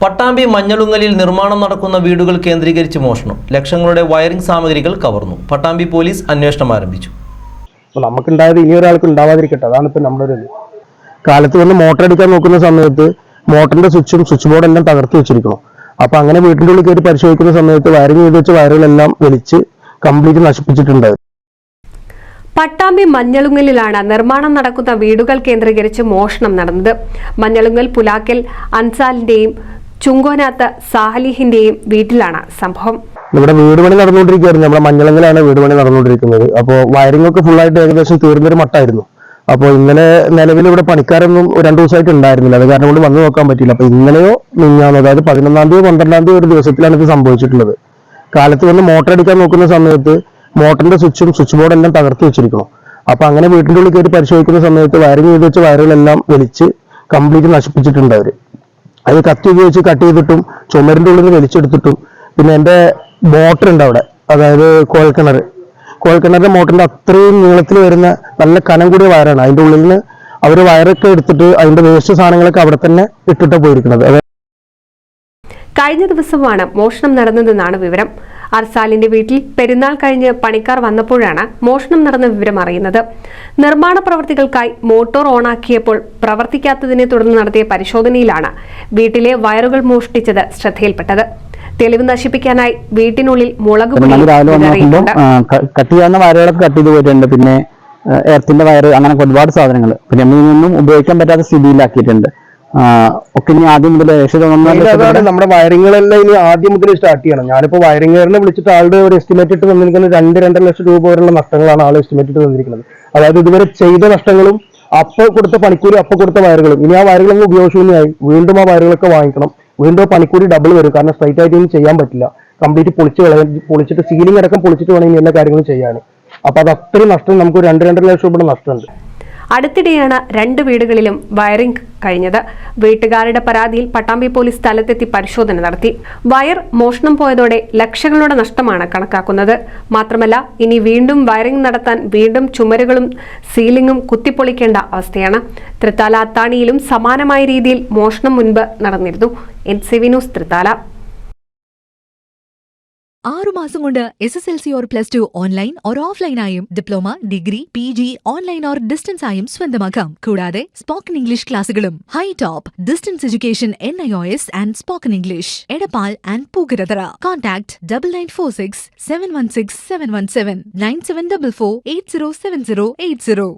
പട്ടാമ്പി മഞ്ഞളുങ്ങലിൽ നിർമ്മാണം നടക്കുന്ന വീടുകൾ കേന്ദ്രീകരിച്ച് മോഷണം. ലക്ഷങ്ങളുടെ വയറിംഗ് സാമഗ്രികൾ കവർന്നു. പട്ടാമ്പി പോലീസ് അന്വേഷണം ആരംഭിച്ചു. നമുക്കുണ്ടായത് ഇനി ഒരാൾക്ക് ഉണ്ടാവാതിരിക്കട്ടെ, അതാണ് ഇപ്പം നമ്മുടെ ഒരു കാലത്ത് വന്ന് മോട്ടർ അടിക്കാൻ നോക്കുന്ന സമയത്ത് മോട്ടറിന്റെ സ്വിച്ച് ബോർഡ് എല്ലാം തകർത്ത് വെച്ചിരിക്കണം. അപ്പൊ അങ്ങനെ വീട്ടിൻ്റെ ഉള്ളിൽ കയറി പരിശോധിക്കുന്ന സമയത്ത് വയറിംഗ് ചെയ്ത് വെച്ച വയറുകളെല്ലാം വലിച്ച് കംപ്ലീറ്റ് നശിപ്പിച്ചിട്ടുണ്ട്. പട്ടാമ്പി മഞ്ഞളുങ്ങലിലാണ് നിർമ്മാണം നടക്കുന്ന വീടുകൾ കേന്ദ്രീകരിച്ച് മോഷണം നടന്നത്. മഞ്ഞളുങ്ങൽ പുലാക്കൽ അൻസാലിന്റെയും ചുങ്കോനാത്ത് സാഹലിഹിന്റെയും വീട്ടിലാണ് സംഭവം. ഇവിടെ വീട് പണി നടന്നുകൊണ്ടിരിക്കുകയായിരുന്നു. നമ്മുടെ മഞ്ഞളുങ്ങലാണ് വീട് പണി നടന്നുകൊണ്ടിരിക്കുന്നത്. അപ്പോൾ വയറിംഗ് ഒക്കെ ഫുള്ളായിട്ട് ഏകദേശം തീർന്നൊരു മട്ടായിരുന്നു. അപ്പോൾ ഇന്നലെ നിലവിൽ ഇവിടെ പണിക്കാരൊന്നും 2 ദിവസമായിട്ട് ഉണ്ടായിരുന്നില്ല. അത് കാരണം കൊണ്ട് വന്നു നോക്കാൻ പറ്റില്ല. അപ്പൊ ഇന്നലെയോ മിഞ്ഞാന്നോ, അതായത് 11-ാം തീയതി 12-ാം തീയതി ഒരു ദിവസത്തിലാണ് ഇത് സംഭവിച്ചിട്ടുള്ളത്. കാലത്ത് വന്ന് മോട്ടർ അടിക്കാൻ നോക്കുന്ന സമയത്ത് മോട്ടറിന്റെ സ്വിച്ച് ബോർഡ് എല്ലാം തകർത്ത് വെച്ചിരിക്കണം. അപ്പൊ അങ്ങനെ വീട്ടിൻ്റെ ഉള്ളിൽ കയറി പരിശോധിക്കുന്ന സമയത്ത് വയറിംഗ് ചെയ്ത് വെച്ച വയറുകളെല്ലാം വലിച്ച് കംപ്ലീറ്റ് നശിപ്പിച്ചിട്ടുണ്ട് അവര്. അത് കത്തി ഉപയോഗിച്ച് കട്ട് ചെയ്തിട്ടും ചുമരിന്റെ ഉള്ളിൽ നിന്ന് വലിച്ചെടുത്തിട്ടും, പിന്നെ എന്റെ മോട്ടർ ഉണ്ട് അവിടെ, അതായത് കോഴൽക്കിണറിന്റെ മോട്ടറിന്റെ അത്രയും നീളത്തിൽ വരുന്ന നല്ല കനം കൂടിയ വയറാണ്. അതിന്റെ ഉള്ളിൽ നിന്ന് അവര് വയറൊക്കെ എടുത്തിട്ട് അതിന്റെ വേസ്റ്റ് സാധനങ്ങളൊക്കെ അവിടെ തന്നെ ഇട്ടിട്ട് പോയിരിക്കുന്നത്. കഴിഞ്ഞ ദിവസമാണ് മോഷണം നടന്നതെന്നാണ് വിവരം. അർസാലിന്റെ വീട്ടിൽ പെരുന്നാൾ കഴിഞ്ഞ് പണിക്കാർ വന്നപ്പോഴാണ് മോഷണം നടന്ന വിവരം അറിയുന്നത്. നിർമ്മാണ പ്രവൃത്തികൾക്കായി മോട്ടോർ ഓണാക്കിയപ്പോൾ പ്രവർത്തിക്കാത്തതിനെ തുടർന്ന് നടത്തിയ പരിശോധനയിലാണ് വീട്ടിലെ വയറുകൾ മോഷ്ടിച്ചത് ശ്രദ്ധയിൽപ്പെട്ടത്. തെളിവ് നശിപ്പിക്കാനായി വീട്ടിനുള്ളിൽ മുളക് കട്ട് ചെയ്യാവുന്ന വയറുകളൊക്കെ കട്ട് ചെയ്ത് പോയിട്ടുണ്ട്. പിന്നെ എർത്തിന്റെ വയറ്, അങ്ങനെ ഒരുപാട് സാധനങ്ങൾ പിന്നെ ഒന്നും ഉപയോഗിക്കാൻ പറ്റാത്ത സ്ഥിതിയിലാക്കിയിട്ടുണ്ട്. ഒക്കെ ഇനി ആദ്യം മുതൽ നമ്മുടെ വയറിങ്ങുകളെല്ലാം ഇനി ആദ്യം മുതൽ സ്റ്റാർട്ട് ചെയ്യണം. ഞാനിപ്പോ വയറിംഗുകാരനെ വിളിച്ചിട്ട് ആളുടെ ഒരു എസ്റ്റിമേറ്റ് ഇട്ട് തന്നിരിക്കുന്നത് 2-2.5 ലക്ഷം രൂപ വരെയുള്ള നഷ്ടങ്ങളാണ് ആൾ എസ്റ്റിമേറ്റ് ഇട്ട് തന്നിരിക്കുന്നത്. അതായത് ഇതുവരെ ചെയ്ത നഷ്ടങ്ങളും അപ്പൊ കൊടുത്ത പണിക്കൂലി, അപ്പൊ കൊടുത്ത വയറുകളും. ഇനി ആ വയറുകളൊന്നും ഉപയോഗശൂന്യമായി വീണ്ടും ആ വയറുകളൊക്കെ വാങ്ങിക്കണം. വീണ്ടും പണിക്കൂലി ഡബിൾ വരും. കാരണം സ്ട്രൈറ്റ് ആയിട്ട് ഒന്നും ചെയ്യാൻ പറ്റില്ല. കംപ്ലീറ്റ് പൊളിച്ചിട്ട് സീലിംഗ് അടക്കം പൊളിച്ചിട്ട് വേണം ഇനി എല്ലാ കാര്യങ്ങളും ചെയ്യാൻ. അപ്പൊ അത് അത്രയും നഷ്ടം, നമുക്ക് 2-2.5 ലക്ഷം രൂപയുടെ നഷ്ടമുണ്ട്. അടുത്തിടെയാണ് 2 വീടുകളിലും വയറിംഗ് കഴിഞ്ഞത്. വീട്ടുകാരുടെ പരാതിയിൽ പട്ടാമ്പി പോലീസ് സ്ഥലത്തെത്തി പരിശോധന നടത്തി. വയർ മോഷണം പോയതോടെ ലക്ഷങ്ങളുടെ നഷ്ടമാണ് കണക്കാക്കുന്നത്. മാത്രമല്ല, ഇനി വീണ്ടും വയറിംഗ് നടത്താൻ വീണ്ടും ചുമരുകളും സീലിംഗും കുത്തിപ്പൊളിക്കേണ്ട അവസ്ഥയാണ്. തൃത്താല അത്താണിയിലും സമാനമായ രീതിയിൽ മോഷണം മുൻപ് നടന്നിരുന്നു. NCV news, Thrithala. 6 മാസം കൊണ്ട് SSLC or +2 ഓൺലൈൻ ഓർ ഓഫ്ലൈനായും diploma, degree, PG online or distance ആയും സ്വന്തമാക്കാം. കൂടാതെ സ്പോക്കൺ ഇംഗ്ലീഷ് ക്ലാസുകളും. Hi top distance education NIOS and spoken English. Edappal and Pookkarathara. Contact 9946 716 717 9744 807080.